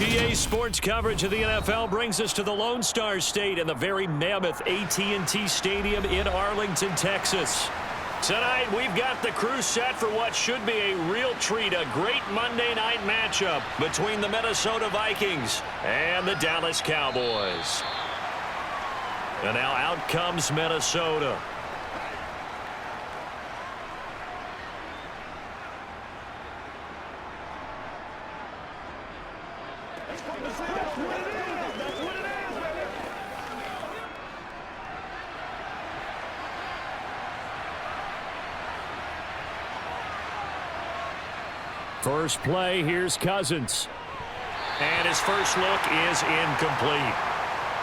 PA Sports coverage of the NFL brings us to the Lone Star State and the very mammoth AT&T Stadium in Arlington, Texas. Tonight, we've got the crew set for what should be a real treat, a great Monday night matchup between the Minnesota Vikings and the Dallas Cowboys. And now out comes Minnesota. First play, here's Cousins. And his first look is incomplete.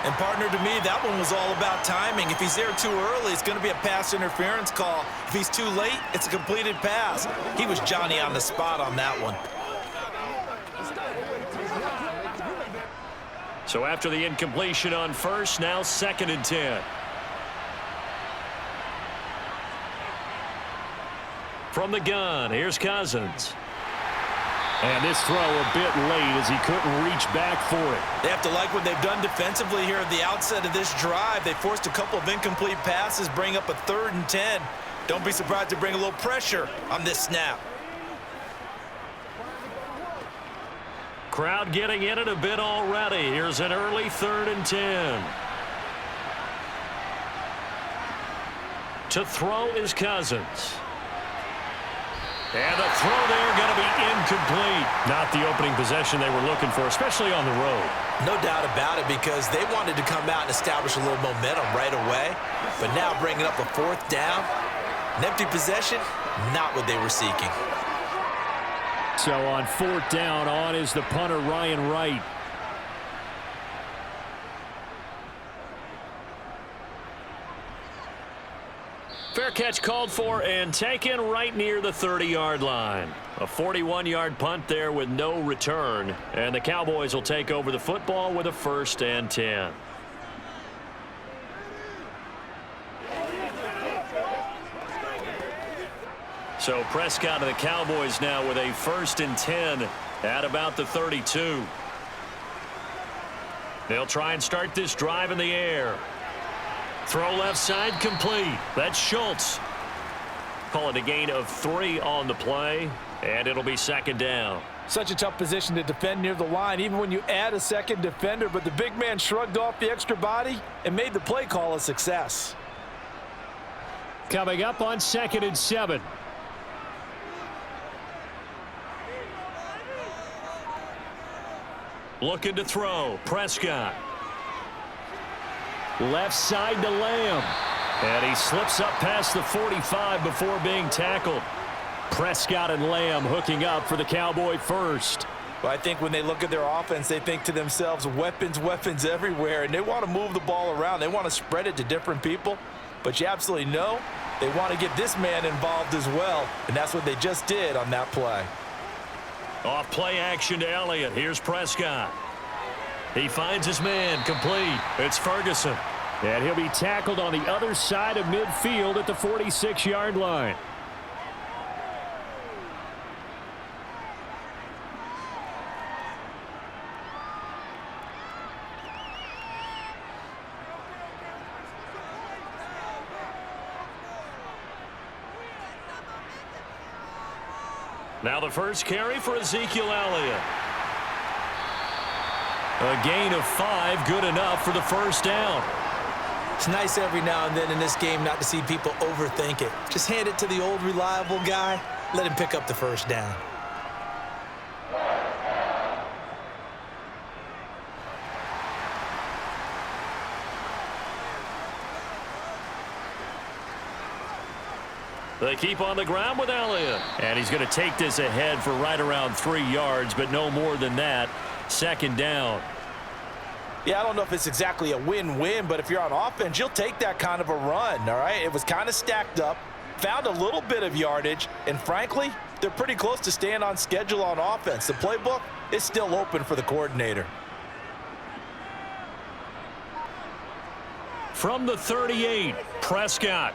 And partner, to me, that one was all about timing. If he's there too early, it's going to be a pass interference call. If he's too late, it's a completed pass. He was Johnny on the spot on that one. So after the incompletion on first, now 2nd and 10. From the gun, here's Cousins. And this throw a bit late as he couldn't reach back for it. They have to like what they've done defensively here at the outset of this drive. They forced a couple of incomplete passes, bring up a 3rd and 10. Don't be surprised to bring a little pressure on this snap. Crowd getting in it a bit already. Here's an early 3rd and 10. To throw is Cousins. And the throw there going to be incomplete. Not the opening possession they were looking for, especially on the road. No doubt about it, because they wanted to come out and establish a little momentum right away. But now bringing up a 4th down, an empty possession, not what they were seeking. So on 4th down, on is the punter, Ryan Wright. Fair catch called for and taken right near the 30-yard line. A 41-yard punt there with no return. And the Cowboys will take over the football with a 1st and 10. So Prescott and the Cowboys now with a 1st and 10 at about the 32. They'll try and start this drive in the air. Throw left side complete. That's Schultz. Call it a gain of 3 on the play, and it'll be 2nd down. Such a tough position to defend near the line, even when you add a 2nd defender, but the big man shrugged off the extra body and made the play call a success. Coming up on 2nd and 7. Looking to throw. Prescott. Left side to Lamb. And he slips up past the 45 before being tackled. Prescott and Lamb hooking up for the Cowboy first. Well, I think when they look at their offense, they think to themselves, weapons, weapons everywhere, and they want to move the ball around. They want to spread it to different people. But you absolutely know they want to get this man involved as well, and that's what they just did on that play. Off play action to Elliott. Here's Prescott. He finds his man complete. It's Ferguson. And he'll be tackled on the other side of midfield at the 46-yard line. Now the first carry for Ezekiel Elliott. A gain of 5, good enough for the 1st down. It's nice every now and then in this game not to see people overthink it. Just hand it to the old reliable guy. Let him pick up the 1st down. They keep on the ground with Elliott. And he's going to take this ahead for right around 3 yards, but no more than that. 2nd down. Yeah, I don't know if it's exactly a win-win, but if you're on offense, you'll take that kind of a run, all right? It was kind of stacked up, found a little bit of yardage, and frankly, they're pretty close to staying on schedule on offense. The playbook is still open for the coordinator. From the 38, Prescott.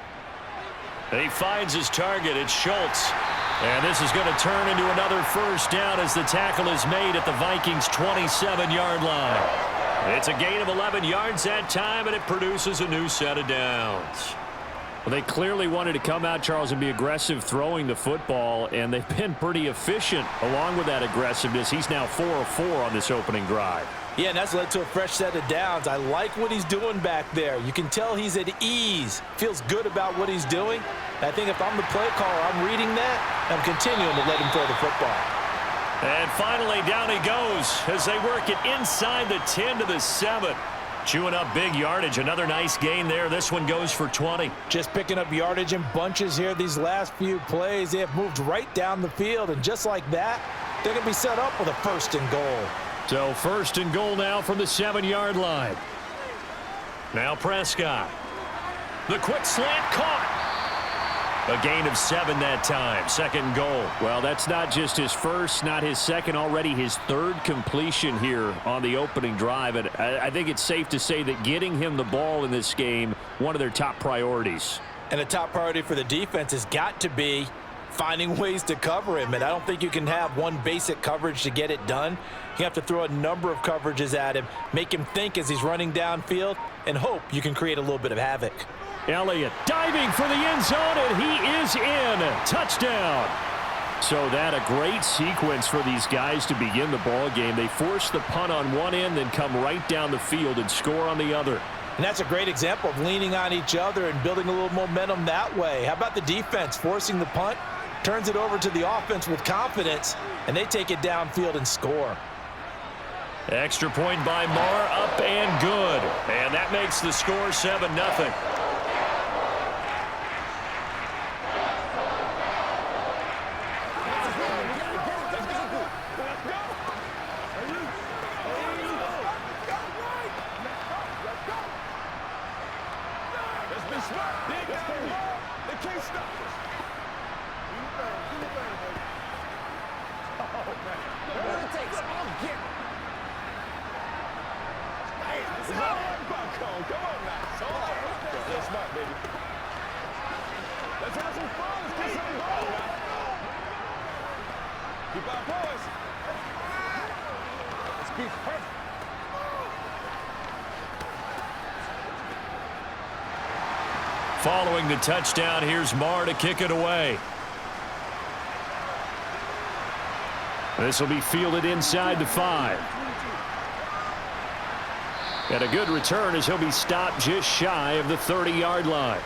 He finds his target. It's Schultz. And this is going to turn into another first down as the tackle is made at the Vikings' 27-yard line. It's a gain of 11 yards that time, and it produces a new set of downs. Well, they clearly wanted to come out, Charles, and be aggressive throwing the football, and they've been pretty efficient along with that aggressiveness. He's now 4 of 4 on this opening drive. Yeah, and that's led to a fresh set of downs. I like what he's doing back there. You can tell he's at ease. Feels good about what he's doing. I think if I'm the play caller, I'm reading that. I'm continuing to let him throw the football. And finally, down he goes as they work it inside the 10 to the 7. Chewing up big yardage. Another nice gain there. This one goes for 20. Just picking up yardage in bunches here these last few plays. They have moved right down the field, and just like that, they're going to be set up with a 1st and goal. So 1st and goal now from the 7-yard line. Now Prescott. The quick slant caught. A gain of 7 that time. 2nd goal. Well, that's not just his first, not his second, already his 3rd completion here on the opening drive. And I think it's safe to say that getting him the ball in this game, one of their top priorities. And a top priority for the defense has got to be finding ways to cover him. And I don't think you can have one basic coverage to get it done. You have to throw a number of coverages at him, make him think as he's running downfield, and hope you can create a little bit of havoc. Elliott diving for the end zone, and he is in. Touchdown. So that a great sequence for these guys to begin the ball game. They force the punt on one end, then come right down the field and score on the other. And that's a great example of leaning on each other and building a little momentum that way. How about the defense forcing the punt, turns it over to the offense with confidence, and they take it downfield and score. Extra point by Marr, up and good. And that makes the score 7-0. Following the touchdown, here's Marr to kick it away. This will be fielded inside the 5. And a good return as he'll be stopped just shy of the 30-yard line.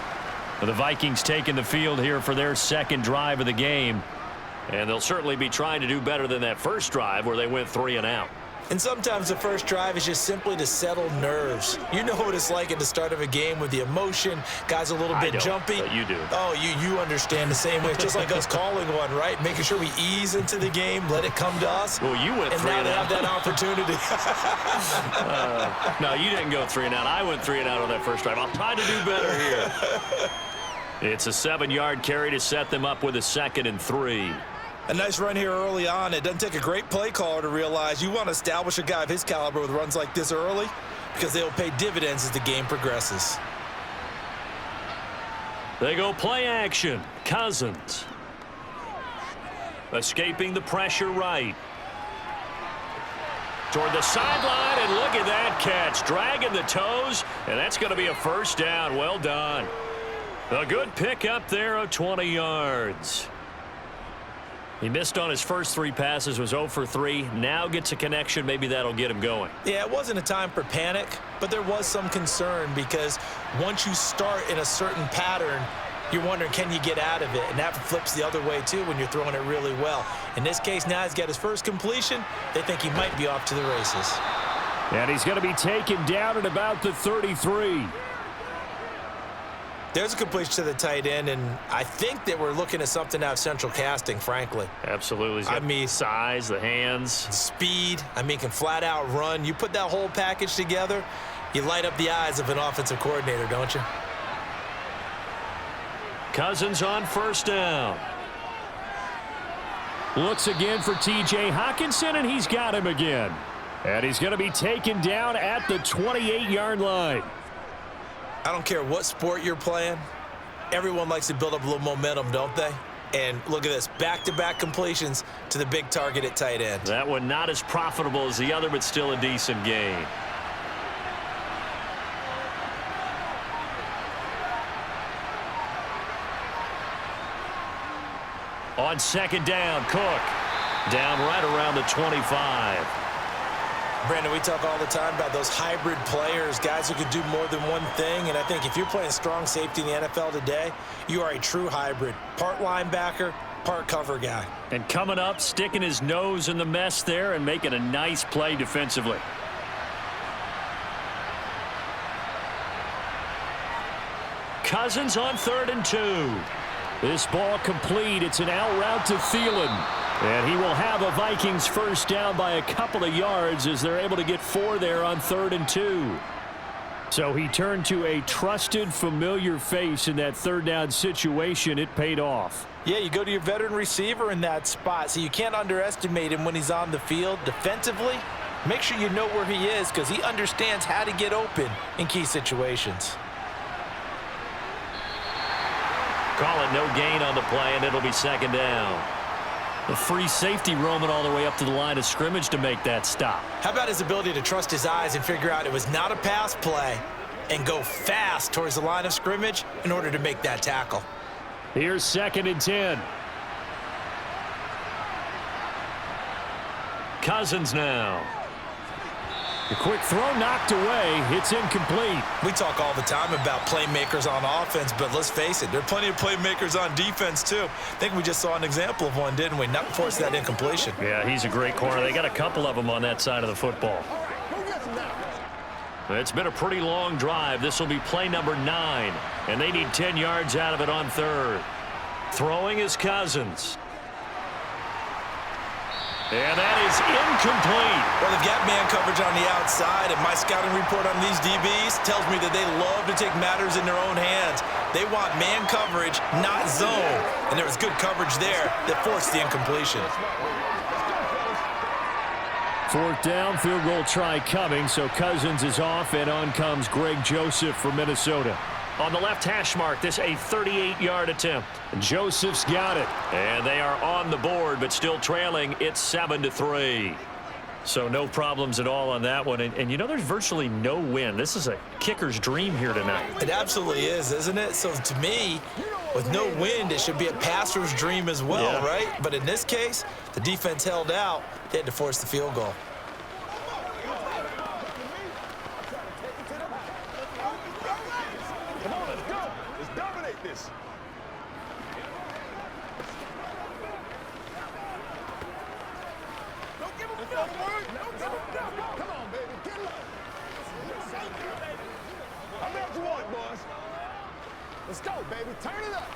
The Vikings taking the field here for their 2nd drive of the game. And they'll certainly be trying to do better than that first drive where they went 3 and out. And sometimes the first drive is just simply to settle nerves. You know what it's like at the start of a game with the emotion. Guys a little bit jumpy. But you do. Oh, you understand the same way. It's just like us calling one, right? Making sure we ease into the game, let it come to us. Well, you went 3 and out. And now they have that opportunity. No, you didn't go 3 and out. I went 3 and out on that first drive. I'll try to do better here. It's a 7-yard carry to set them up with a 2nd and 3. A nice run here early on. It doesn't take a great play caller to realize you want to establish a guy of his caliber with runs like this early because they'll pay dividends as the game progresses. They go play action. Cousins. Escaping the pressure right. Toward the sideline, and look at that catch. Dragging the toes, and that's going to be a 1st down. Well done. A good pick up there of 20 yards. He missed on his first 3 passes, was 0 for 3. Now gets a connection. Maybe that'll get him going. Yeah, it wasn't a time for panic, but there was some concern because once you start in a certain pattern, you're wondering, can you get out of it? And that flips the other way, too, when you're throwing it really well. In this case, now he's got his first completion. They think he might be off to the races. And he's going to be taken down at about the 33. There's a completion to the tight end, and I think that we're looking at something out of central casting, frankly. Absolutely. I mean, size, the hands. Speed. I mean, can flat out run. You put that whole package together, you light up the eyes of an offensive coordinator, don't you? Cousins on 1st down. Looks again for T.J. Hockenson, and he's got him again. And he's going to be taken down at the 28-yard line. I don't care what sport you're playing. Everyone likes to build up a little momentum, don't they? And look at this, back-to-back completions to the big target at tight end. That one not as profitable as the other, but still a decent gain. On second down, Cook. Down right around the 25. Brandon, we talk all the time about those hybrid players, guys who could do more than one thing. And I think if you're playing strong safety in the NFL today, you are a true hybrid. Part linebacker, part cover guy. And coming up, sticking his nose in the mess there and making a nice play defensively. Cousins on 3rd and 2. This ball complete. It's an out route to Thielen. And he will have a Vikings first down by a couple of yards as they're able to get 4 there on 3rd and 2. So he turned to a trusted, familiar face in that 3rd down situation. It paid off. Yeah, you go to your veteran receiver in that spot, so you can't underestimate him when he's on the field. Defensively, make sure you know where he is because he understands how to get open in key situations. Call it no gain on the play, and it'll be 2nd down. The free safety roaming all the way up to the line of scrimmage to make that stop. How about his ability to trust his eyes and figure out it was not a pass play and go fast towards the line of scrimmage in order to make that tackle. Here's 2nd and 10. Cousins now. The quick throw knocked away. It's incomplete. We talk all the time about playmakers on offense, but let's face it, there are plenty of playmakers on defense too. I think we just saw an example of one, didn't we? Not force that incompletion. Yeah, he's a great corner. They got a couple of them on that side of the football. It's been a pretty long drive. This will be play number 9, and they need 10 yards out of it on 3rd. Throwing is Cousins. And that is incomplete. Well, they've got man coverage on the outside, and my scouting report on these DBs tells me that they love to take matters in their own hands. They want man coverage, not zone. And there was good coverage there that forced the incompletion. 4th down, field goal try coming, so Cousins is off, and on comes Greg Joseph for Minnesota. On the left hash mark, this a 38-yard attempt. Joseph's got it. And they are on the board, but still trailing. It's 7-3. So no problems at all on that one. And you know, there's virtually no wind. This is a kicker's dream here tonight. It absolutely is, isn't it? So to me, with no wind, it should be a passer's dream as well, right? But in this case, the defense held out. They had to force the field goal. Let's go, baby. Turn it up.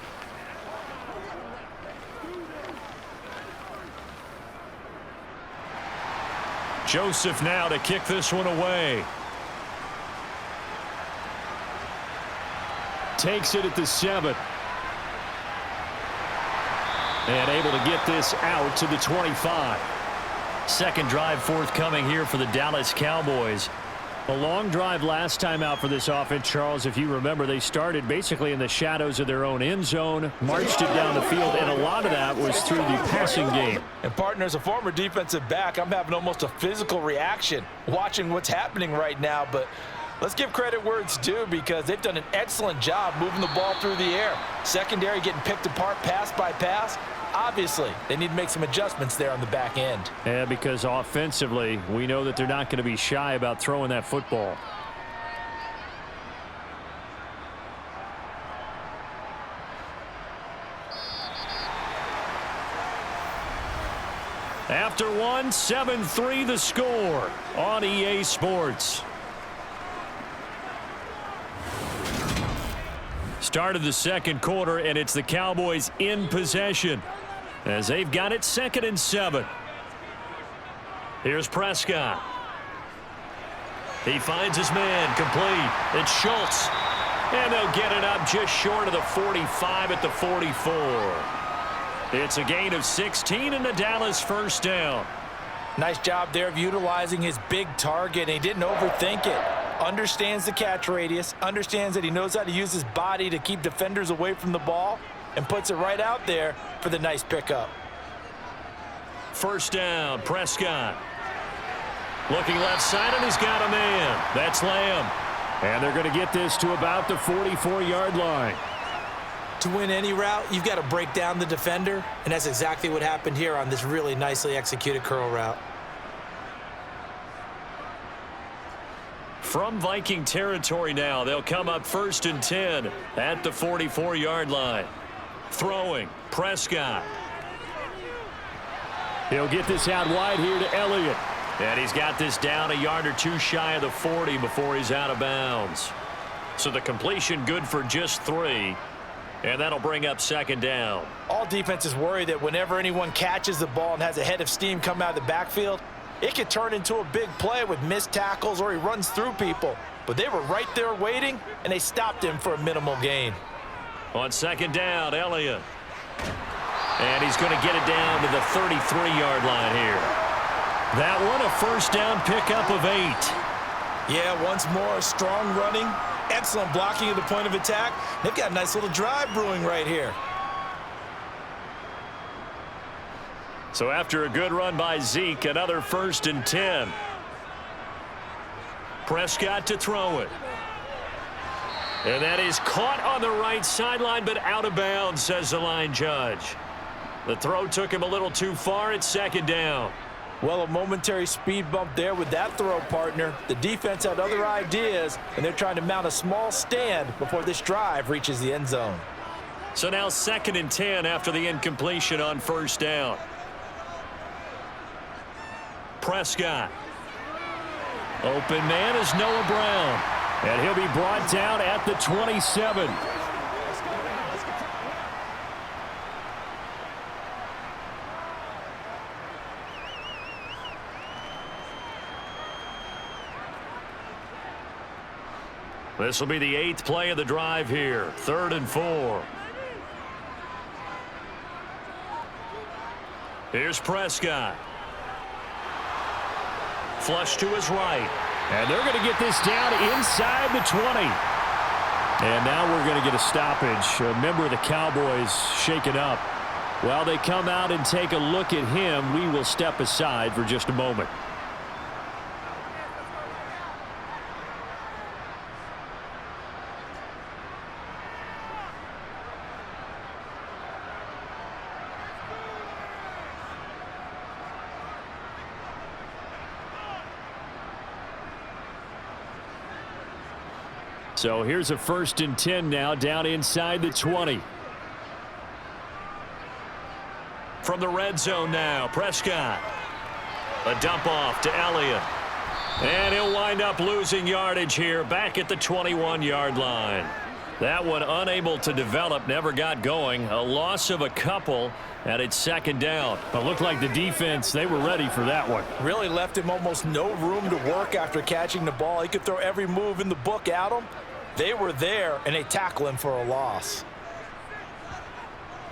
Joseph now to kick this one away. Takes it at the 7. And able to get this out to the 25. Second drive forthcoming here for the Dallas Cowboys. A long drive last time out for this offense, Charles. If you remember, they started basically in the shadows of their own end zone, marched it down the field, and a lot of that was through the passing game. And partner, as a former defensive back, I'm having almost a physical reaction watching what's happening right now. But let's give credit where it's due because they've done an excellent job moving the ball through the air. Secondary getting picked apart pass by pass. Obviously, they need to make some adjustments there on the back end. Yeah, because offensively, we know that they're not going to be shy about throwing that football. After one, 7-3 the score on EA Sports. Start of the second quarter, and it's the Cowboys in possession as they've got it 2nd and 7. Here's Prescott. He finds his man complete. It's Schultz. And they'll get it up just short of the 45 at the 44. It's a gain of 16 and the Dallas first down. Nice job there of utilizing his big target. He didn't overthink it. Understands the catch radius. Understands that he knows how to use his body to keep defenders away from the ball. and puts it right out there for the nice pickup. First down, Prescott. Looking left side, and he's got a man. That's Lamb. And they're going to get this to about the 44-yard line. To win any route, you've got to break down the defender, and that's exactly what happened here on this really nicely executed curl route. From Viking territory now, they'll come up 1st and 10 at the 44-yard line. Throwing, Prescott. He'll get this out wide here to Elliott. And he's got this down a yard or two shy of the 40 before he's out of bounds. So the completion good for just 3. And that'll bring up 2nd down. All defenses worry that whenever anyone catches the ball and has a head of steam come out of the backfield, it could turn into a big play with missed tackles or he runs through people. But they were right there waiting, and they stopped him for a minimal gain. On 2nd down, Elliott. And he's going to get it down to the 33-yard line here. That one a first down pickup of 8. Yeah, once more, strong running, excellent blocking at the point of attack. They've got a nice little drive brewing right here. So after a good run by Zeke, another 1st and 10. Prescott to throw it. And that is caught on the right sideline, but out of bounds, says the line judge. The throw took him a little too far. It's 2nd down. Well, a momentary speed bump there with that throw, partner. The defense had other ideas, and they're trying to mount a small stand before this drive reaches the end zone. So now 2nd and 10 after the incompletion on 1st down. Prescott. Open man is Noah Brown. And he'll be brought down at the 27. This will be the 8th play of the drive here. 3rd and 4. Here's Prescott. Flush to his right. And they're going to get this down inside the 20. And now we're going to get a stoppage. A member of the Cowboys shaken up. While they come out and take a look at him, we will step aside for just a moment. So here's a 1st and 10 now down inside the 20. From the red zone now, Prescott. A dump off to Elliott. And he'll wind up losing yardage here back at the 21-yard line. That one unable to develop, never got going. A loss of a couple, and it's 2nd down. But looked like the defense, they were ready for that one. Really left him almost no room to work after catching the ball. He could throw every move in the book at him. They were there, and they tackle him for a loss.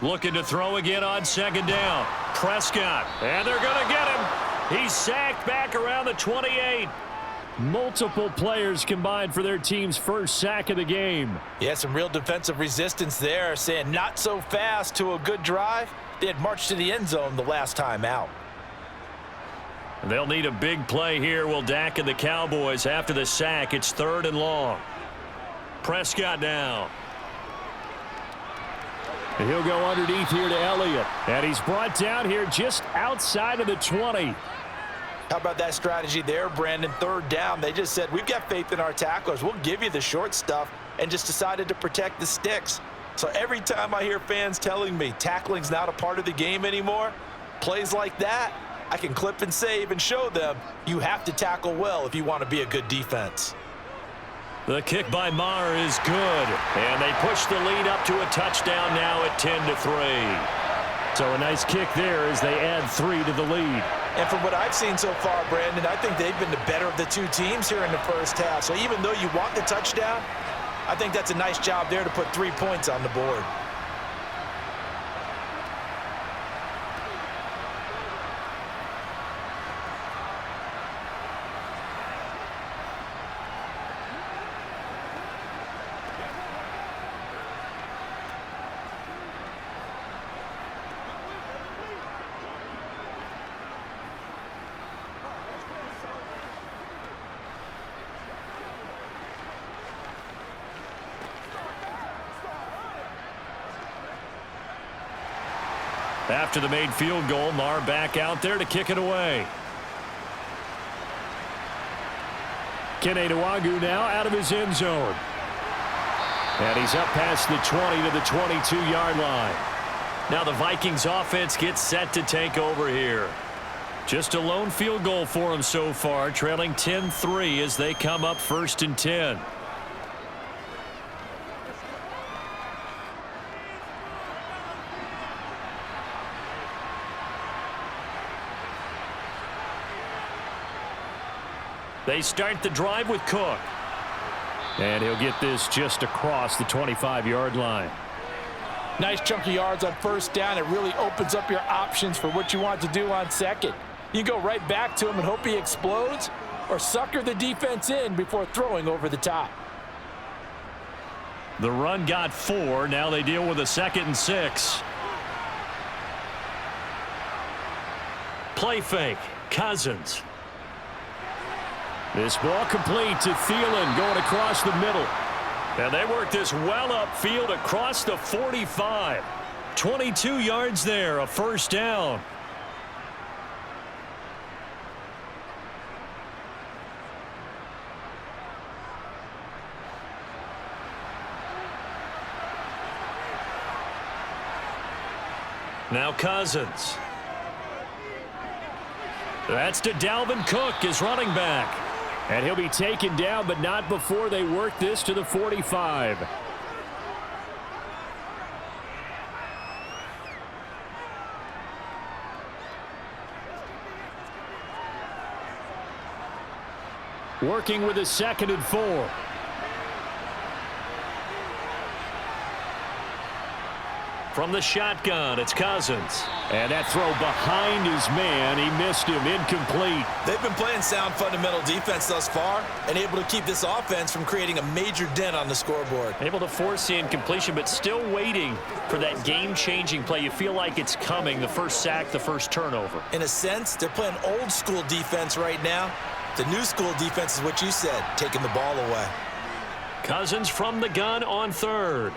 Looking to throw again on 2nd down. Prescott, and they're going to get him. He's sacked back around the 28. Multiple players combined for their team's first sack of the game. Yeah, some real defensive resistance there, saying not so fast to a good drive. They had marched to the end zone the last time out. They'll need a big play here, will Dak and the Cowboys after the sack. It's 3rd and long. Prescott now. And he'll go underneath here to Elliott. And he's brought down here just outside of the 20. How about that strategy there, Brandon? 3rd down. They just said, we've got faith in our tacklers. We'll give you the short stuff, and just decided to protect the sticks. So every time I hear fans telling me tackling's not a part of the game anymore, plays like that, I can clip and save and show them you have to tackle well if you want to be a good defense. The kick by Maher is good. And they push the lead up to a touchdown now at 10-3. So a nice kick there as they add 3 to the lead. And from what I've seen so far, Brandon, I think they've been the better of the two teams here in the first half. So even though you want the touchdown, I think that's a nice job there to put 3 points on the board. After the made field goal, Marr back out there to kick it away. Kene Nwangwu now out of his end zone. And he's up past the 20 to the 22-yard line. Now the Vikings offense gets set to take over here. Just a lone field goal for them so far, trailing 10-3 as they come up 1st and 10. They start the drive with Cook. And he'll get this just across the 25-yard line. Nice chunk of yards on 1st down. It really opens up your options for what you want to do on 2nd. You go right back to him and hope he explodes, or sucker the defense in before throwing over the top. The run got 4. Now they deal with a 2nd and 6. Play fake. Cousins. This ball complete to Thielen going across the middle. And they work this well upfield across the 45. 22 yards there, a 1st down. Now Cousins. That's to Dalvin Cook, his running back. And he'll be taken down, but not before they work this to the 45. Working with a 2nd and 4. From the shotgun, it's Cousins. And that throw behind his man, he missed him, incomplete. They've been playing sound fundamental defense thus far and able to keep this offense from creating a major dent on the scoreboard. Able to force the incompletion, but still waiting for that game-changing play. You feel like it's coming, the first sack, the first turnover. In a sense, they're playing old school defense right now. The new school defense is what you said, taking the ball away. Cousins from the gun on 3rd.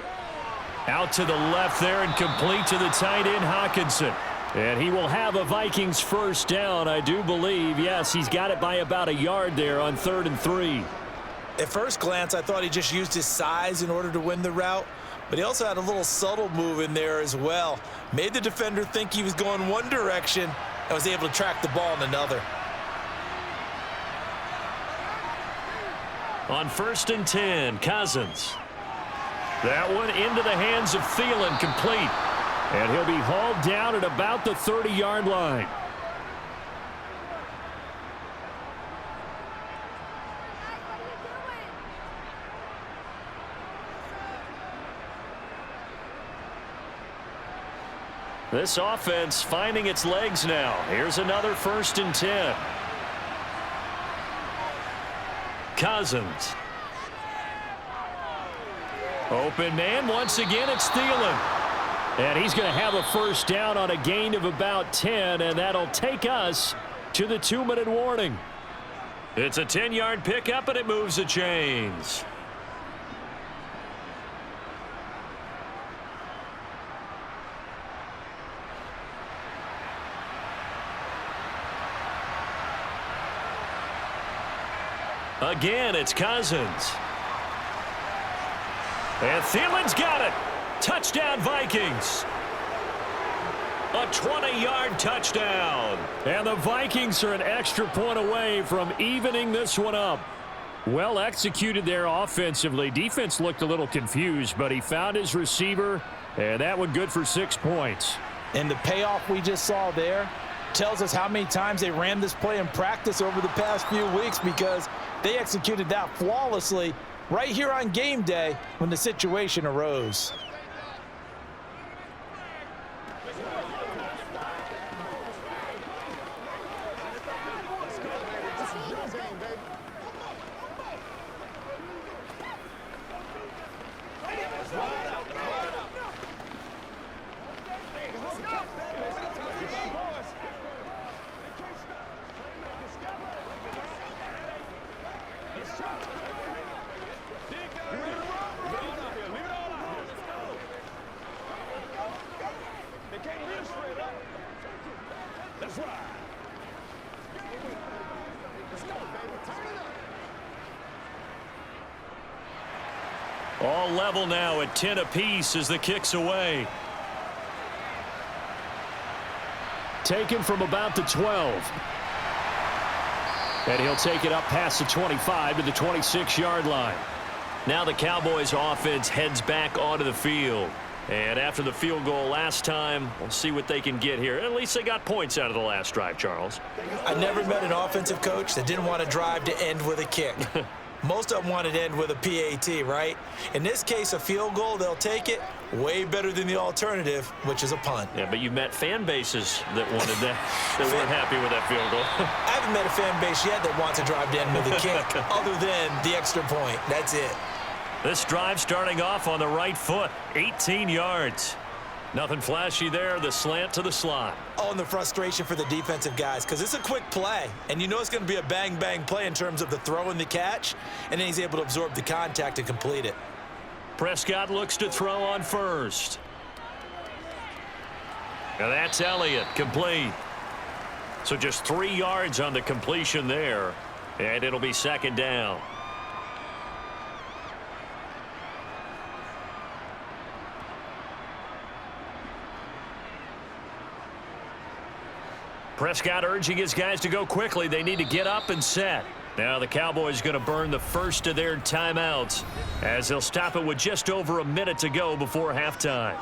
Out to the left there and complete to the tight end, Hockenson. And he will have a Vikings 1st down, I do believe. Yes, he's got it by about a yard there on 3rd and 3. At first glance, I thought he just used his size in order to win the route, but he also had a little subtle move in there as well. Made the defender think he was going one direction and was able to track the ball in another. On 1st and 10, Cousins. That one into the hands of Thielen, complete. And he'll be hauled down at about the 30-yard line. This offense finding its legs now. Here's another 1st and 10. Cousins. Open man, once again, it's Thielen. And he's going to have a 1st down on a gain of about 10, and that'll take us to the 2-minute warning. It's a 10-yard pickup, and it moves the chains. Again, it's Cousins. And Thielen's got it. Touchdown, Vikings. A 20-yard touchdown. And the Vikings are an extra point away from evening this one up. Well executed there offensively. Defense looked a little confused, but he found his receiver, and that one good for 6 points. And the payoff we just saw there tells us how many times they ran this play in practice over the past few weeks, because they executed that flawlessly right here on game day when the situation arose. They can't live straight up. All level now at 10 apiece as the kick's away. Taken from about the 12. And he'll take it up past the 25 to the 26-yard line. Now the Cowboys offense heads back onto the field. And after the field goal last time, we'll see what they can get here. At least they got points out of the last drive, Charles. I never met an offensive coach that didn't want to drive to end with a kick. Most of them wanted to end with a PAT, right? In this case, a field goal, they'll take it. Way better than the alternative, which is a punt. Yeah, but you've met fan bases that wanted that, that weren't happy with that field goal. I haven't met a fan base yet that wants to drive to end with a kick, other than the extra point. That's it. This drive starting off on the right foot, 18 yards. Nothing flashy there, the slant to the slot. Oh, and the frustration for the defensive guys, because it's a quick play, and you know it's going to be a bang-bang play in terms of the throw and the catch, and then he's able to absorb the contact and complete it. Prescott looks to throw on first. And that's Elliott, complete. So just 3 yards on the completion there, and it'll be second down. Prescott urging his guys to go quickly. They need to get up and set. Now the Cowboys going to burn the first of their timeouts as they'll stop it with just over a minute to go before halftime.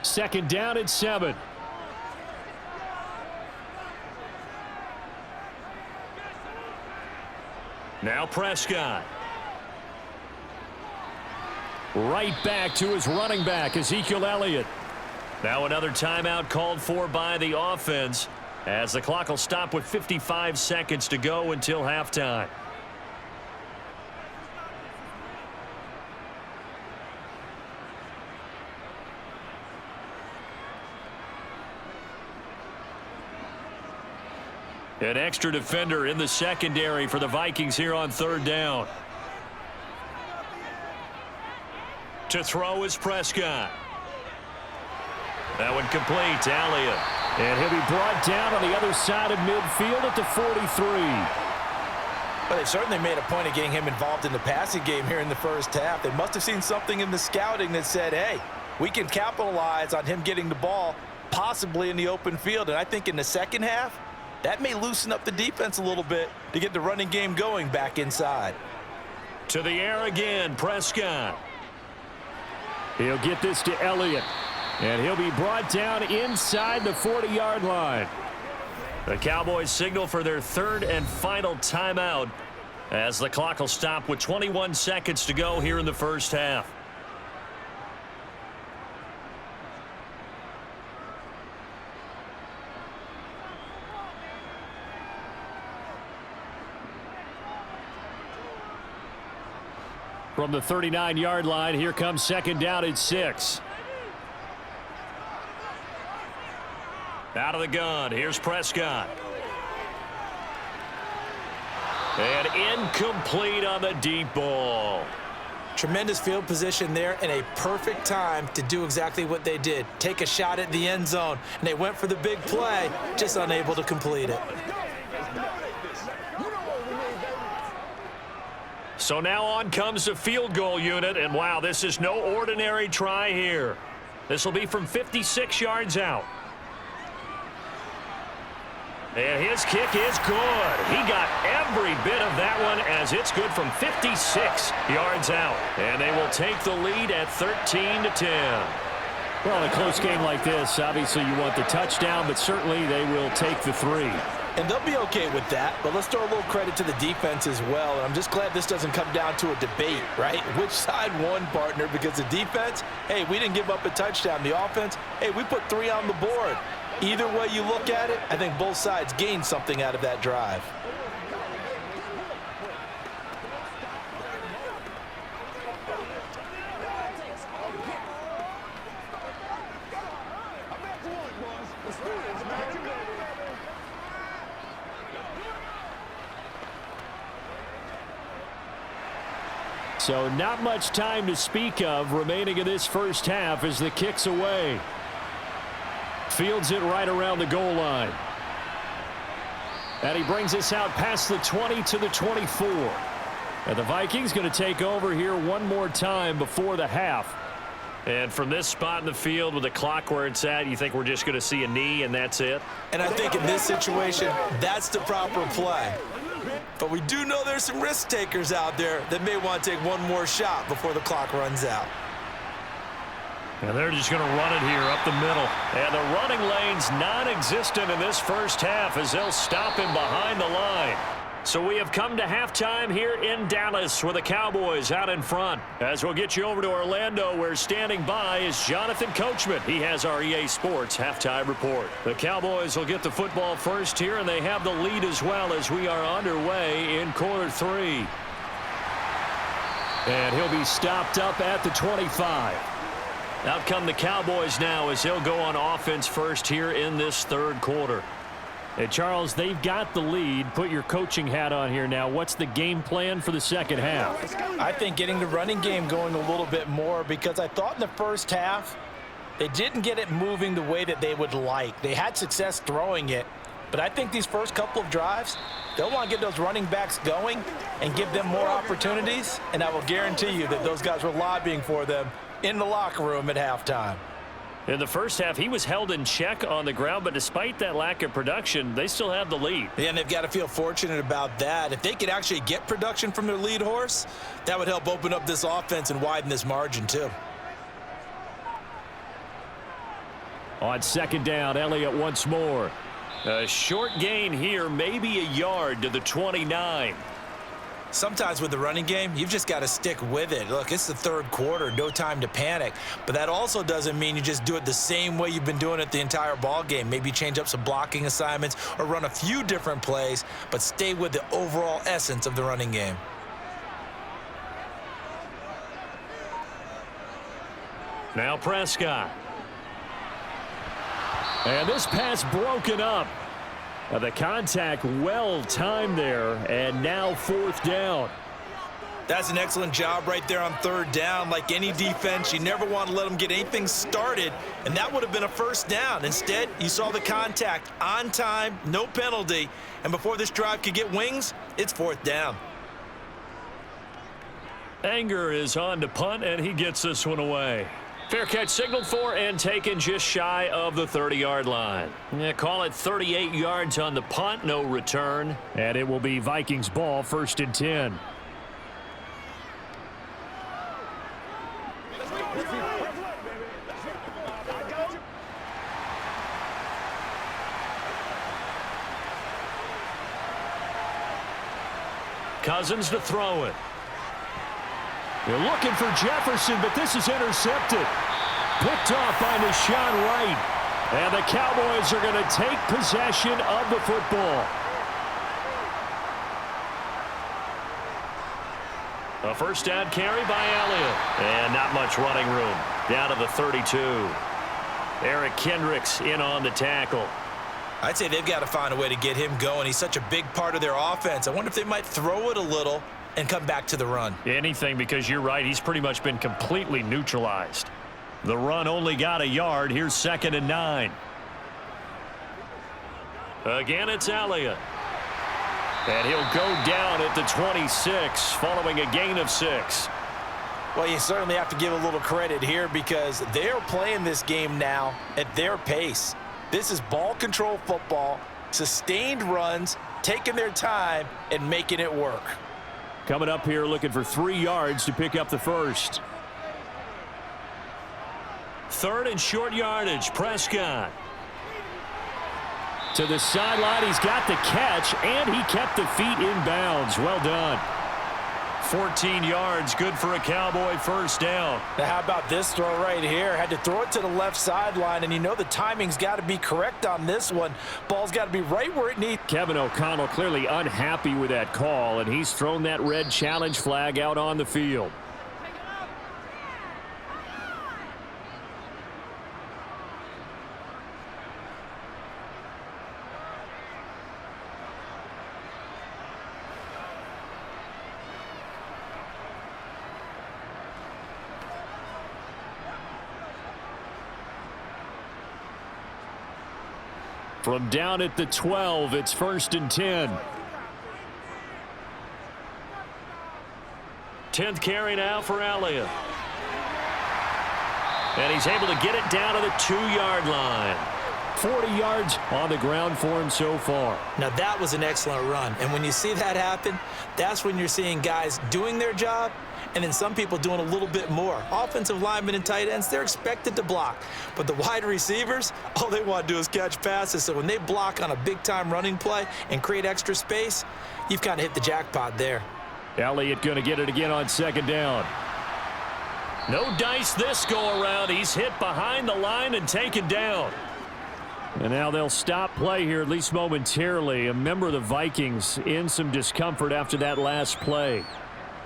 Second down and 7. Now Prescott. Right back to his running back, Ezekiel Elliott. Now another timeout called for by the offense as the clock will stop with 55 seconds to go until halftime. An extra defender in the secondary for the Vikings here on third down. To throw is Prescott. That one complete to Elliott. And he'll be brought down on the other side of midfield at the 43. Well, they certainly made a point of getting him involved in the passing game here in the first half. They must have seen something in the scouting that said, hey, we can capitalize on him getting the ball possibly in the open field. And I think in the second half, that may loosen up the defense a little bit to get the running game going back inside. To the air again, Prescott. He'll get this to Elliott. And he'll be brought down inside the 40-yard line. The Cowboys signal for their third and final timeout as the clock will stop with 21 seconds to go here in the first half. From the 39-yard line, here comes second down at 6. Out of the gun, here's Prescott. And incomplete on the deep ball. Tremendous field position there and a perfect time to do exactly what they did. Take a shot at the end zone. And they went for the big play, just unable to complete it. So now on comes the field goal unit, and wow, this is no ordinary try here. This will be from 56 yards out. And his kick is good. He got every bit of that one as it's good from 56 yards out. And they will take the lead at 13-10. Well, in a close game like this, obviously you want the touchdown, but certainly they will take the 3. And they'll be okay with that, but let's throw a little credit to the defense as well. And I'm just glad this doesn't come down to a debate, right? Which side won, partner? Because the defense, hey, we didn't give up a touchdown. The offense, hey, we put 3 on the board. Either way you look at it, I think both sides gained something out of that drive. So not much time to speak of remaining in this first half as the kick's away. Fields it right around the goal line. And he brings us out past the 20 to the 24. And the Vikings going to take over here one more time before the half. And from this spot in the field with the clock where it's at, you think we're just going to see a knee and that's it? And I think in this situation, that's the proper play. But we do know there's some risk takers out there that may want to take one more shot before the clock runs out. And they're just going to run it here up the middle. And the running lane's non-existent in this first half as they'll stop him behind the line. So we have come to halftime here in Dallas with the Cowboys out in front. As we'll get you over to Orlando, where standing by is Jonathan Coachman. He has our EA Sports halftime report. The Cowboys will get the football first here, and they have the lead as well as we are underway in quarter 3. And he'll be stopped up at the 25. Out come the Cowboys now as they'll go on offense first here in this third quarter. Hey, Charles, they've got the lead. Put your coaching hat on here now. What's the game plan for the second half? I think getting the running game going a little bit more, because I thought in the first half they didn't get it moving the way that they would like. They had success throwing it, but I think these first couple of drives, they'll want to get those running backs going and give them more opportunities, and I will guarantee you that those guys were lobbying for them in the locker room at halftime. In the first half, he was held in check on the ground, but despite that lack of production, they still have the lead. Yeah, and they've got to feel fortunate about that. If they could actually get production from their lead horse, that would help open up this offense and widen this margin too. On second down, Elliott once more. A short gain here, maybe a yard to the 29. Sometimes with the running game, you've just got to stick with it. Look, it's the third quarter, no time to panic. But that also doesn't mean you just do it the same way you've been doing it the entire ball game. Maybe change up some blocking assignments or run a few different plays, but stay with the overall essence of the running game. Now Prescott. And this pass broken up. The contact well timed there, and now fourth down. That's an excellent job right there on third down. Like any defense, you never want to let them get anything started, and that would have been a first down. Instead, you saw the contact on time, no penalty, and before this drive could get wings, it's fourth down. Anger is on to punt, and he gets this one away. Fair catch signaled for and taken just shy of the 30-yard line. Yeah, call it 38 yards on the punt, no return. And it will be Vikings ball, first and 10. Cousins to throw it. They're looking for Jefferson, but this is intercepted. Picked off by Deshaun Wright. And the Cowboys are going to take possession of the football. A first down carry by Elliott. And not much running room. Down to the 32. Eric Kendricks in on the tackle. I'd say they've got to find a way to get him going. He's such a big part of their offense. I wonder if they might throw it a little and come back to the run. Anything, because you're right. He's pretty much been completely neutralized. The run only got a yard. Here's 2nd and 9. Again, it's Elliott. And he'll go down at the 26 following a gain of 6. Well, you certainly have to give a little credit here because they're playing this game now at their pace. This is ball control football, sustained runs, taking their time and making it work. Coming up here looking for 3 yards to pick up the first. Third and short yardage, Prescott. To the sideline, he's got the catch, and he kept the feet in bounds. Well done. 14 yards, good for a Cowboy first down. Now, how about this throw right here? Had to throw it to the left sideline, and you know the timing's got to be correct on this one. Ball's got to be right where it needs. Kevin O'Connell clearly unhappy with that call, and he's thrown that red challenge flag out on the field. From down at the 12, it's 1st and 10. 10th carry now for Elliott. And he's able to get it down to the 2-yard line. 40 yards on the ground for him so far. Now, that was an excellent run. And when you see that happen, that's when you're seeing guys doing their job and then some people doing a little bit more. Offensive linemen and tight ends, they're expected to block. But the wide receivers, all they want to do is catch passes. So when they block on a big-time running play and create extra space, you've kind of hit the jackpot there. Elliott going to get it again on 2nd down. No dice this go-around. He's hit behind the line and taken down. And now they'll stop play here, at least momentarily. A member of the Vikings in some discomfort after that last play.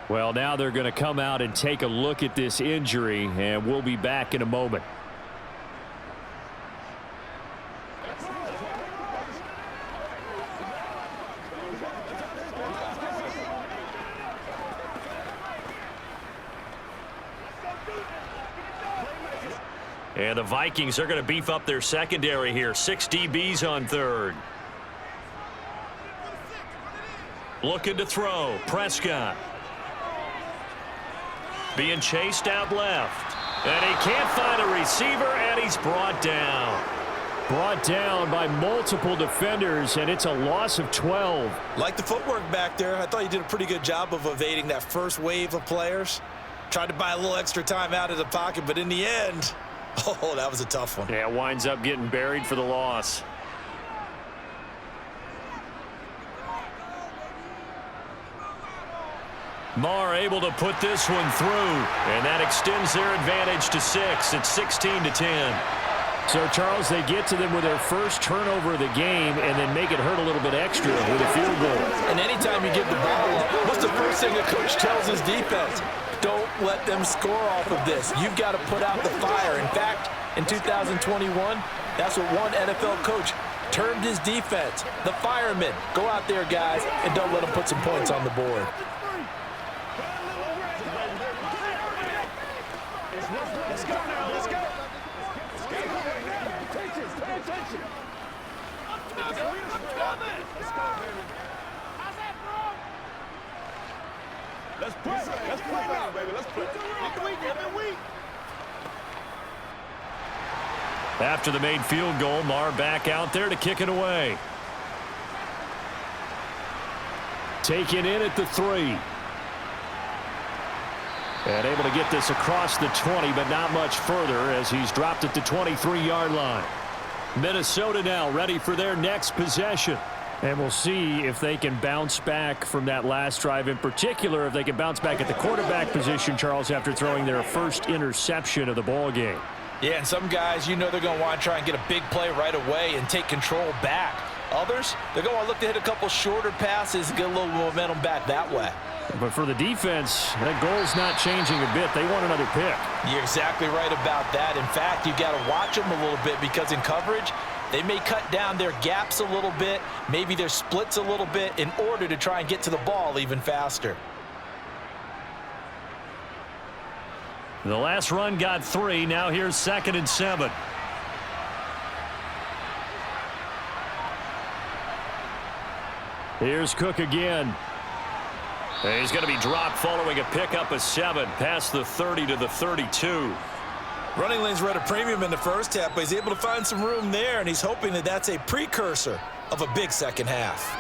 Well, now they're going to come out and take a look at this injury, and we'll be back in a moment. And the Vikings are going to beef up their secondary here. 6 DBs on 3rd. Looking to throw. Prescott. Being chased out left. And he can't find a receiver, and he's brought down. Brought down by multiple defenders, and it's a loss of 12. Like the footwork back there, I thought he did a pretty good job of evading that first wave of players. Tried to buy a little extra time out of the pocket, but in the end, oh, that was a tough one. Yeah, winds up getting buried for the loss. Marr able to put this one through, and that extends their advantage to 6. It's 16-10. So, Charles, they get to them with their first turnover of the game and then make it hurt a little bit extra with a field goal. And anytime you give the ball up, what's the first thing a coach tells his defense? Don't let them score off of this. You've got to put out the fire. In fact, in 2021, that's what one NFL coach termed his defense. The firemen. Go out there, guys, and don't let them put some points on the board. Let's go now, let's go. Let's play now, baby. Let's play. Every week. After the made field goal, Marr back out there to kick it away. Taken in at the 3. And able to get this across the 20, but not much further as he's dropped at the 23-yard line. Minnesota now ready for their next possession. And we'll see if they can bounce back from that last drive, in particular if they can bounce back at the quarterback position, Charles, after throwing their first interception of the ball game. Yeah, and some guys, you know they're going to want to try and get a big play right away and take control back. Others, they're going to look to hit a couple shorter passes and get a little momentum back that way. But for the defense, that goal's not changing a bit. They want another pick. You're exactly right about that. In fact, you've got to watch them a little bit because in coverage, they may cut down their gaps a little bit, maybe their splits a little bit in order to try and get to the ball even faster. The last run got 3. Now here's 2nd and 7. Here's Cook again. And he's going to be dropped following a pickup of 7 past the 30 to the 32. Running lanes were at a premium in the first half, but he's able to find some room there, and he's hoping that that's a precursor of a big second half.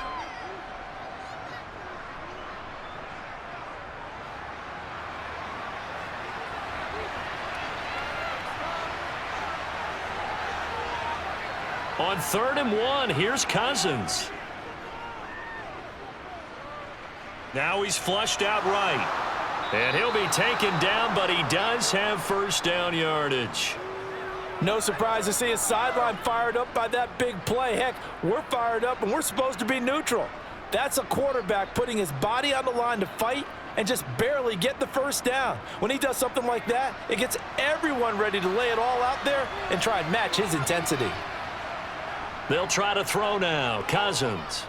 On 3rd and 1, here's Cousins. Now he's flushed out right. And he'll be taken down, but he does have first down yardage. No surprise to see his sideline fired up by that big play. Heck, we're fired up, and we're supposed to be neutral. That's a quarterback putting his body on the line to fight and just barely get the first down. When he does something like that, it gets everyone ready to lay it all out there and try and match his intensity. They'll try to throw now. Cousins.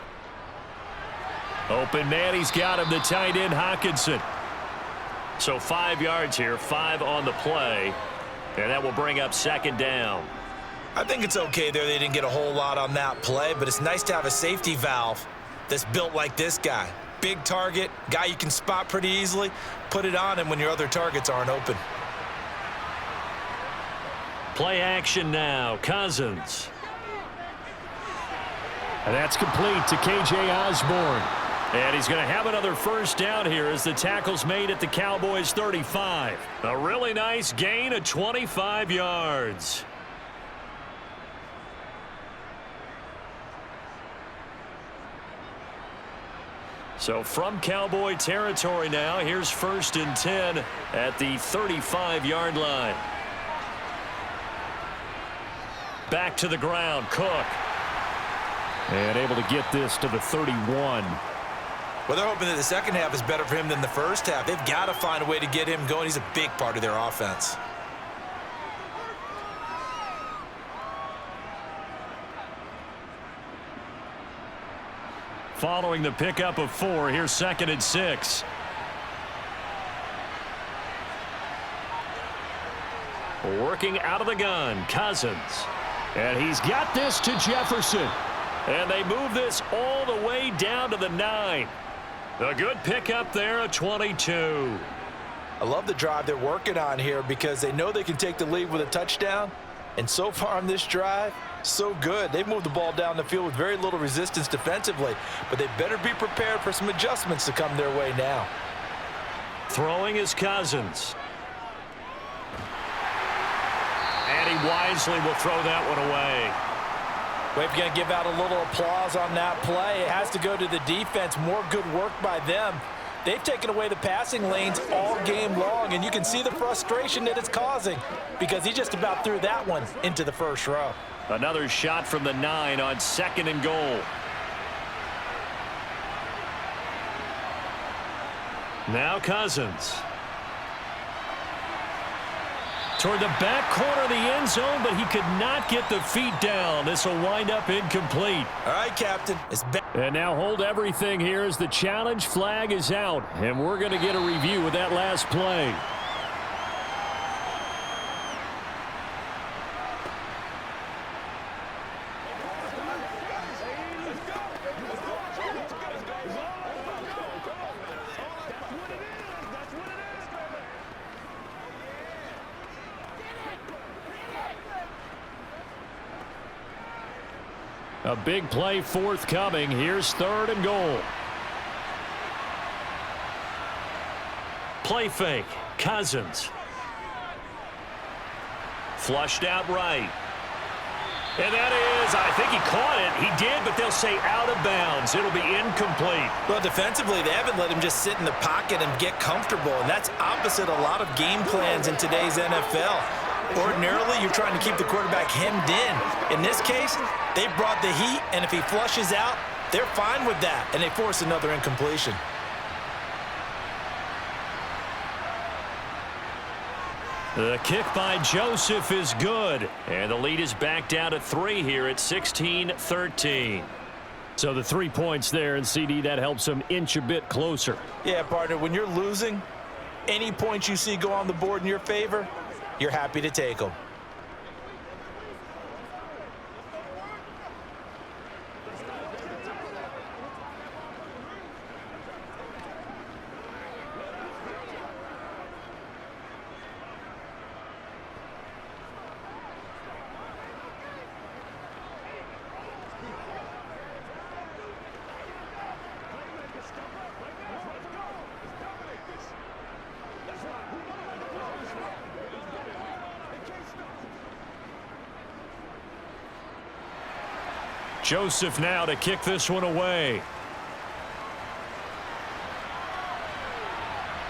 Open man, he's got him, the tight end, Hockenson. So 5 yards here, 5 on the play. And that will bring up 2nd down. I think it's okay there. They didn't get a whole lot on that play, but it's nice to have a safety valve that's built like this guy. Big target, guy you can spot pretty easily. Put it on him when your other targets aren't open. Play action now. Cousins. And that's complete to K.J. Osborne. And he's going to have another first down here as the tackle's made at the Cowboys 35. A really nice gain of 25 yards. So from Cowboy territory now, here's 1st and 10 at the 35-yard line. Back to the ground, Cook. And able to get this to the 31. Well, they're hoping that the second half is better for him than the first half. They've got to find a way to get him going. He's a big part of their offense. Following the pickup of 4, here's 2nd and 6. Working out of the gun, Cousins. And he's got this to Jefferson. And they move this all the way down to the 9. A good pickup there, a 22. I love the drive they're working on here because they know they can take the lead with a touchdown. And so far on this drive, so good. They've moved the ball down the field with very little resistance defensively, but they better be prepared for some adjustments to come their way now. Throwing is Cousins. And he wisely will throw that one away. We're going to give out a little applause on that play. It has to go to the defense. More good work by them. They've taken away the passing lanes all game long, and you can see the frustration that it's causing because he just about threw that one into the first row. Another shot from the 9 on 2nd and goal. Now Cousins. Toward the back corner of the end zone, but he could not get the feet down. This will wind up incomplete. All right, Captain. It's back. And now hold everything here as the challenge flag is out. And we're going to get a review of that last play. A big play forthcoming. Here's 3rd and goal. Play fake. Cousins. Flushed out right. And that is, I think he caught it. He did, but they'll say out of bounds. It'll be incomplete. Well, defensively, they haven't let him just sit in the pocket and get comfortable, and that's opposite a lot of game plans in today's NFL. Ordinarily, you're trying to keep the quarterback hemmed in. In this case, they brought the heat, and if he flushes out, they're fine with that, and they force another incompletion. The kick by Joseph is good, and the lead is back down to 3 here at 16-13. So the 3 points there, and CD, that helps them inch a bit closer. Yeah, partner, when you're losing, any points you see go on the board in your favor, you're happy to take them. Joseph now to kick this one away.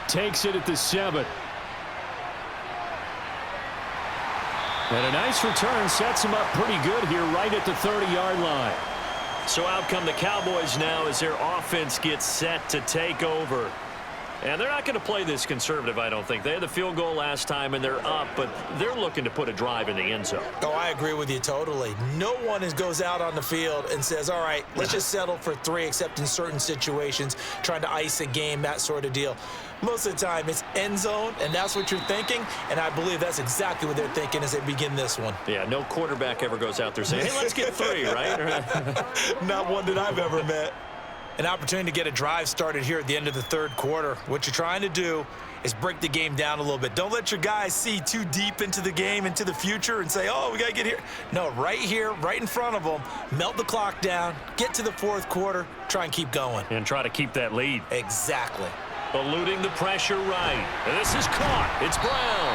Takes it at the 7. And a nice return sets him up pretty good here right at the 30-yard line. So out come the Cowboys now as their offense gets set to take over. And they're not going to play this conservative, I don't think. They had the field goal last time, and they're up, but they're looking to put a drive in the end zone. Oh, I agree with you totally. No one goes out on the field and says, all right, let's just settle for 3, except in certain situations, trying to ice a game, that sort of deal. Most of the time, it's end zone, and that's what you're thinking, and I believe that's exactly what they're thinking as they begin this one. Yeah, no quarterback ever goes out there saying, hey, let's get 3, right? Not one that I've ever met. An opportunity to get a drive started here at the end of the third quarter. What you're trying to do is break the game down a little bit. Don't let your guys see too deep into the game, into the future, and say, oh, we got to get here. No, right here, right in front of them, melt the clock down, get to the fourth quarter, try and keep going. And try to keep that lead. Exactly. Eluding the pressure right. And this is caught. It's Brown.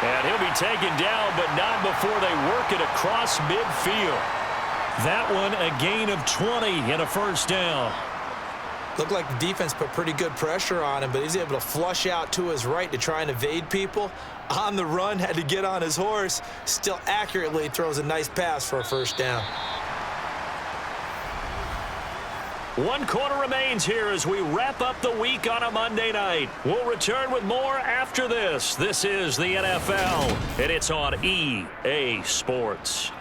And he'll be taken down, but not before they work it across midfield. That one a gain of 20 and a first down. Looked like the defense put pretty good pressure on him, but he's able to flush out to his right to try and evade people. On the run, had to get on his horse. Still accurately throws a nice pass for a first down. 1 quarter remains here as we wrap up the week on a Monday night. We'll return with more after this. This is the NFL, and it's on EA Sports.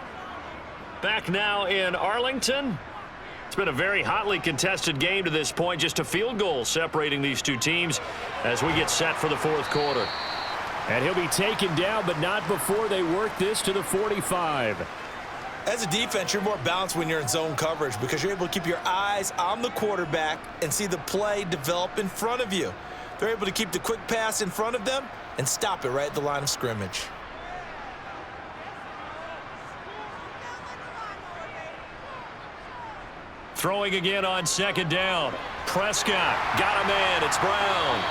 Back now in Arlington. It's been a very hotly contested game to this point. Just a field goal separating these two teams as we get set for the fourth quarter. And he'll be taken down, but not before they work this to the 45. As a defense, you're more balanced when you're in zone coverage because you're able to keep your eyes on the quarterback and see the play develop in front of you. They're able to keep the quick pass in front of them and stop it right at the line of scrimmage. Throwing again on second down. Prescott got a man. It's Brown.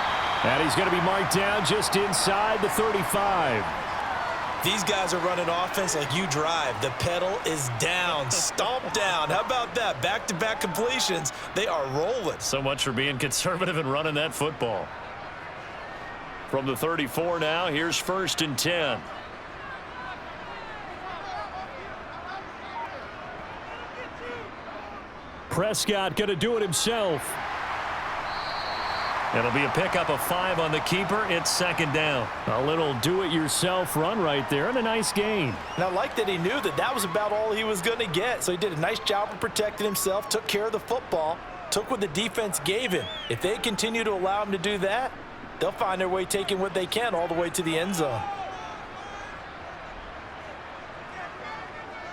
And he's going to be marked down just inside the 35. These guys are running offense like you drive. The pedal is down, stomp down. How about that? Back-to-back completions. They are rolling. So much for being conservative and running that football. From the 34 now, here's 1st and 10. Prescott going to do it himself. It'll be a pickup of 5 on the keeper. It's second down. A little do-it-yourself run right there and a nice gain. And I like that he knew that that was about all he was going to get. So he did a nice job of protecting himself, took care of the football, took what the defense gave him. If they continue to allow him to do that, they'll find their way taking what they can all the way to the end zone.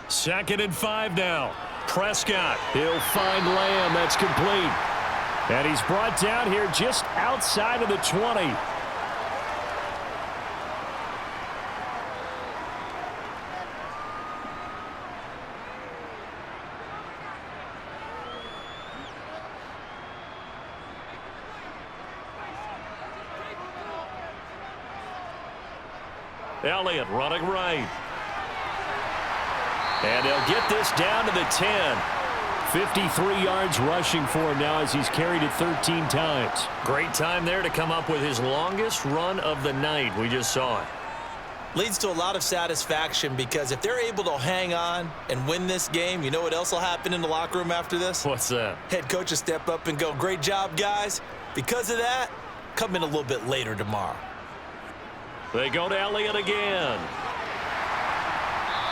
2nd and 5 now. Prescott. He'll find Lamb. That's complete. And he's brought down here just outside of the 20. Elliott running right. And they'll get this down to the 10. 53 yards rushing for him now as he's carried it 13 times. Great time there to come up with his longest run of the night. We just saw it. Leads to a lot of satisfaction because if they're able to hang on and win this game, you know what else will happen in the locker room after this? What's that? Head coach will step up and go, great job, guys. Because of that, come in a little bit later tomorrow. They go to Elliott again.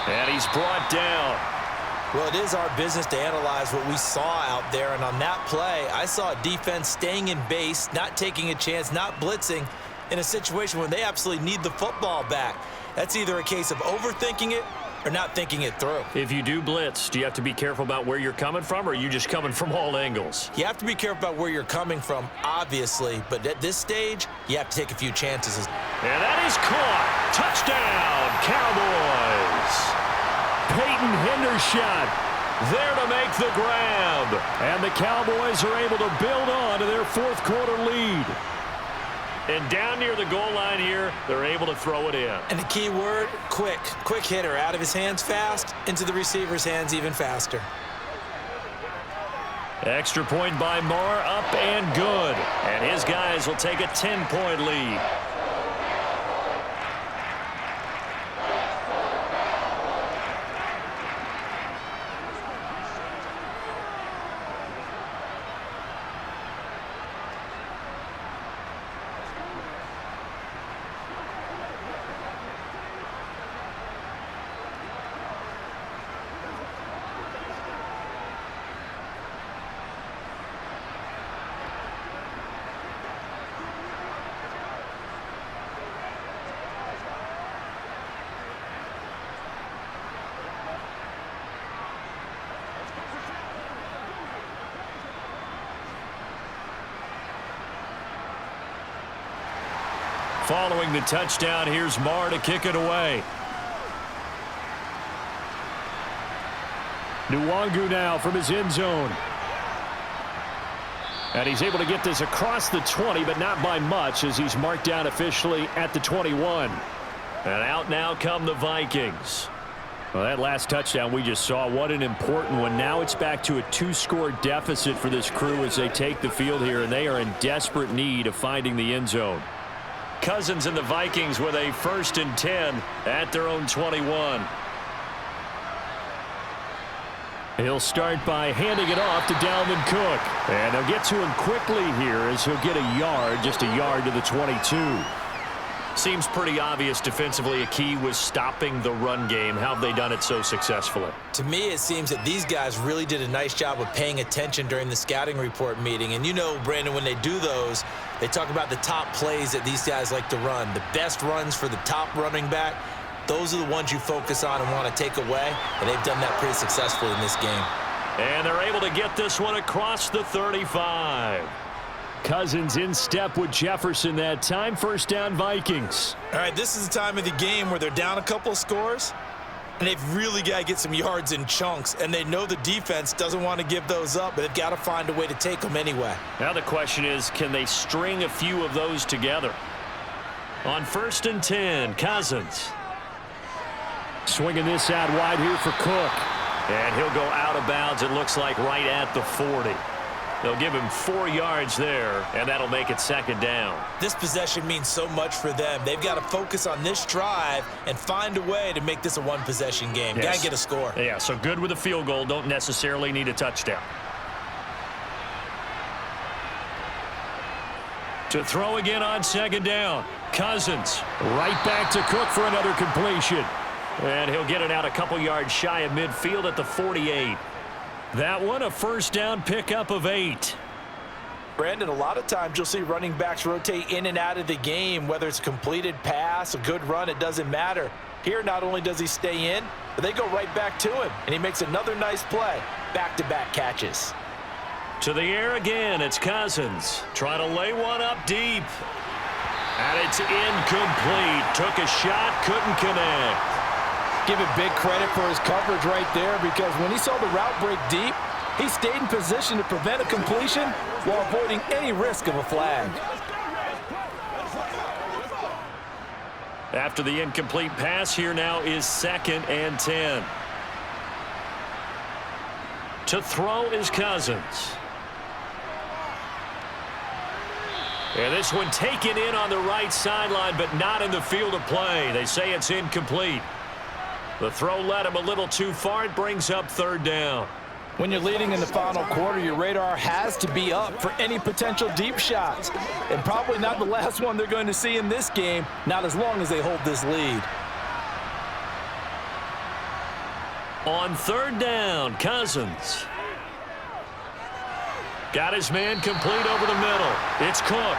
And he's brought down. Well, it is our business to analyze what we saw out there, and on that play, I saw a defense staying in base, not taking a chance, not blitzing in a situation when they absolutely need the football back. That's either a case of overthinking it or not thinking it through. If you do blitz, do you have to be careful about where you're coming from, or are you just coming from all angles? You have to be careful about where you're coming from, obviously, but at this stage, you have to take a few chances. And that is caught. Touchdown, Cowboys. Peyton Hendershot there to make the grab. And the Cowboys are able to build on to their fourth quarter lead. And down near the goal line here, they're able to throw it in. And the key word, quick. Quick hitter. Out of his hands fast, into the receiver's hands even faster. Extra point by Marr, up and good. And his guys will take a 10-point lead. Following the touchdown, here's Marr to kick it away. Nwangu now from his end zone. And he's able to get this across the 20, but not by much, as he's marked down officially at the 21. And out now come the Vikings. Well, that last touchdown we just saw, what an important one. Now it's back to a 2-score deficit for this crew as they take the field here, and they are in desperate need of finding the end zone. Cousins and the Vikings with a 1st and 10 at their own 21. He'll start by handing it off to Dalvin Cook. And they'll get to him quickly here as he'll get a yard, just a yard to the 22. Seems pretty obvious defensively a key was stopping the run game. How have they done it so successfully? To me, it seems that these guys really did a nice job of paying attention during the scouting report meeting. And you know, Brandon, when they do those, they talk about the top plays that these guys like to run. The best runs for the top running back. Those are the ones you focus on and want to take away, and they've done that pretty successfully in this game. And they're able to get this one across the 35. Cousins in step with Jefferson that time. 1st down, Vikings. All right, this is the time of the game where they're down a couple of scores, and they've really got to get some yards in chunks, and they know the defense doesn't want to give those up, but they've got to find a way to take them anyway. Now the question is, can they string a few of those together? On 1st and 10, Cousins. Swinging this out wide here for Cook. And he'll go out of bounds, it looks like, right at the 40. They'll give him 4 yards there, and that'll make it 2nd down. This possession means so much for them. They've got to focus on this drive and find a way to make this a one-possession game. Yes. Got to get a score. Yeah, so good with a field goal. Don't necessarily need a touchdown. To throw again on 2nd down. Cousins right back to Cook for another completion. And he'll get it out a couple yards shy of midfield at the 48. That one a 1st down pickup of 8. Brandon, a lot of times you'll see running backs rotate in and out of the game, whether it's completed pass, a good run, it doesn't matter. Here, not only does he stay in, but they go right back to him, and he makes another nice play. Back-to-back catches. To the air again, it's Cousins. Trying to lay one up deep. And it's incomplete. Took a shot, couldn't connect. Give it big credit for his coverage right there, because when he saw the route break deep, he stayed in position to prevent a completion while avoiding any risk of a flag. After the incomplete pass, here now is 2nd and 10. To throw is Cousins. And this one taken in on the right sideline, but not in the field of play. They say it's incomplete. The throw led him a little too far. It brings up 3rd down. When you're leading in the final quarter, your radar has to be up for any potential deep shots. And probably not the last one they're going to see in this game, not as long as they hold this lead. On 3rd down, Cousins. Got his man complete over the middle. It's Cook.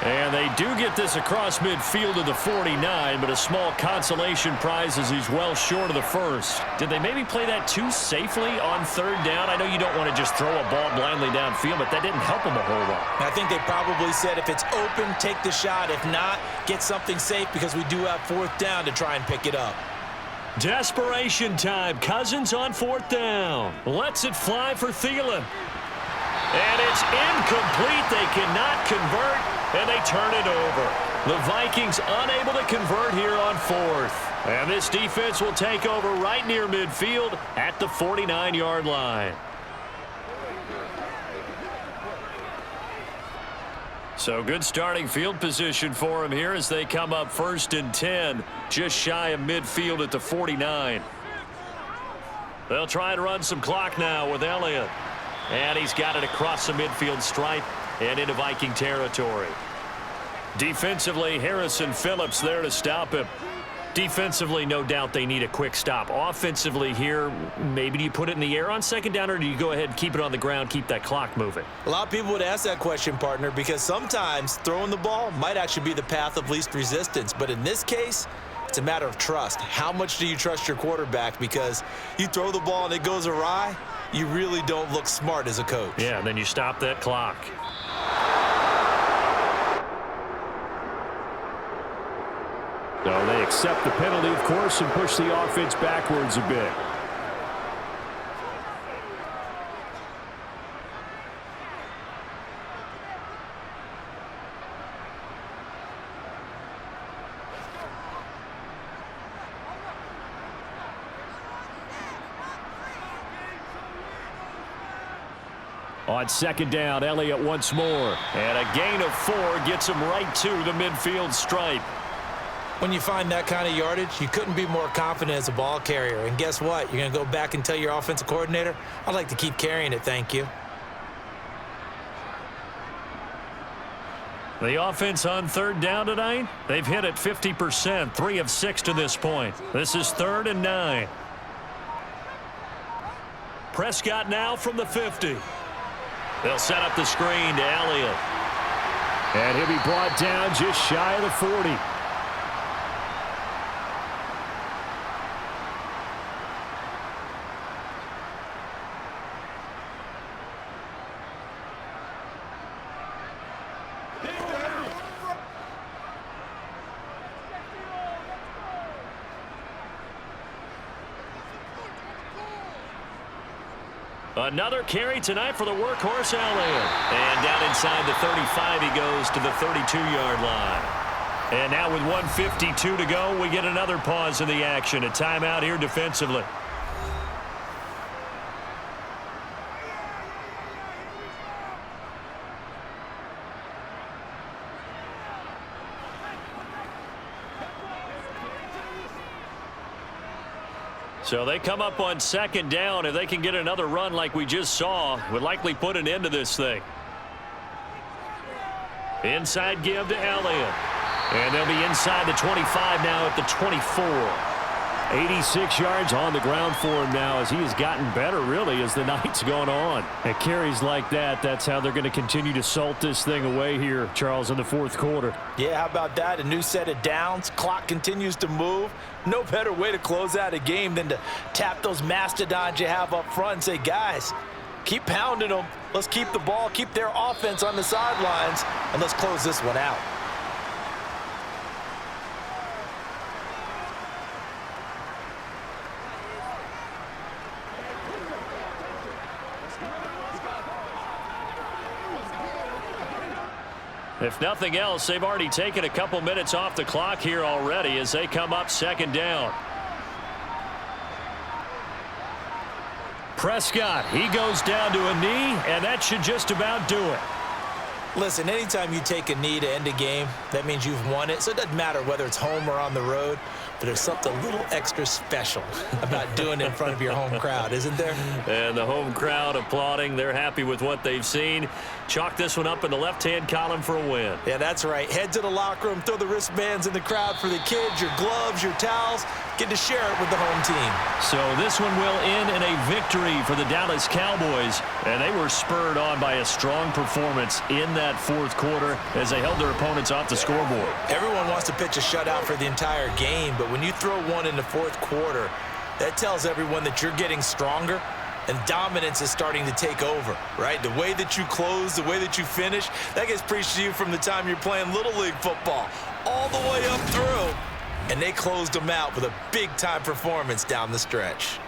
And they do get this across midfield to the 49, but a small consolation prize as he's well short of the 1st. Did they maybe play that too safely on 3rd down? I know you don't want to just throw a ball blindly downfield, but that didn't help them a whole lot. I think they probably said if it's open, take the shot. If not, get something safe because we do have 4th down to try and pick it up. Desperation time. Cousins on 4th down. Lets it fly for Thielen. And it's incomplete. They cannot convert, and they turn it over. The Vikings unable to convert here on 4th. And this defense will take over right near midfield at the 49-yard line. So good starting field position for them here as they come up 1st and 10, just shy of midfield at the 49. They'll try and run some clock now with Elliott. And he's got it across the midfield stripe and into Viking territory. Defensively, Harrison Phillips there to stop him. Defensively, no doubt they need a quick stop. Offensively here, maybe do you put it in the air on 2nd down, or do you go ahead and keep it on the ground, keep that clock moving? A lot of people would ask that question, partner, because sometimes throwing the ball might actually be the path of least resistance. But in this case, it's a matter of trust. How much do you trust your quarterback? Because you throw the ball and it goes awry, you really don't look smart as a coach. Yeah, and then you stop that clock. So they accept the penalty, of course, and push the offense backwards a bit. On second down, Elliott once more. And a gain of 4 gets him right to the midfield stripe. When you find that kind of yardage, you couldn't be more confident as a ball carrier. And guess what? You're going to go back and tell your offensive coordinator, I'd like to keep carrying it, thank you. The offense on third down tonight, they've hit it 50%, 3 of 6 to this point. This is 3rd and 9. Prescott now from the 50. They'll set up the screen to Elliott. And he'll be brought down just shy of the 40. Another carry tonight for the workhorse Elliott. And down inside the 35 he goes to the 32-yard line. And now with 1:52 to go, we get another pause in the action. A timeout here defensively. So they come up on second down. If they can get another run like we just saw, would likely put an end to this thing. Inside give to Elliott. And they'll be inside the 25 now at the 24. 86 yards on the ground for him now as he has gotten better, really, as the night's gone on. At carries like that, that's how they're going to continue to salt this thing away here, Charles, in the fourth quarter. Yeah, how about that? A new set of downs. Clock continues to move. No better way to close out a game than to tap those mastodons you have up front and say, guys, keep pounding them. Let's keep the ball, keep their offense on the sidelines, and let's close this one out. If nothing else, they've already taken a couple minutes off the clock here already as they come up second down. Prescott, he goes down to a knee, and that should just about do it. Listen, anytime you take a knee to end a game, that means you've won it. So it doesn't matter whether it's home or on the road, but there's something a little extra special about doing it in front of your home crowd, isn't there? And the home crowd applauding. They're happy with what they've seen. Chalk this one up in the left-hand column for a win. Yeah, that's right. Head to the locker room, throw the wristbands in the crowd for the kids, your gloves, your towels. Get to share it with the home team. So this one will end in a victory for the Dallas Cowboys, and they were spurred on by a strong performance in that fourth quarter as they held their opponents off the scoreboard. Everyone wants to pitch a shutout for the entire game, but when you throw one in the fourth quarter, that tells everyone that you're getting stronger and dominance is starting to take over, right? The way that you close, the way that you finish, that gets preached to you from the time you're playing Little League football all the way up through. And they closed them out with a big-time performance down the stretch.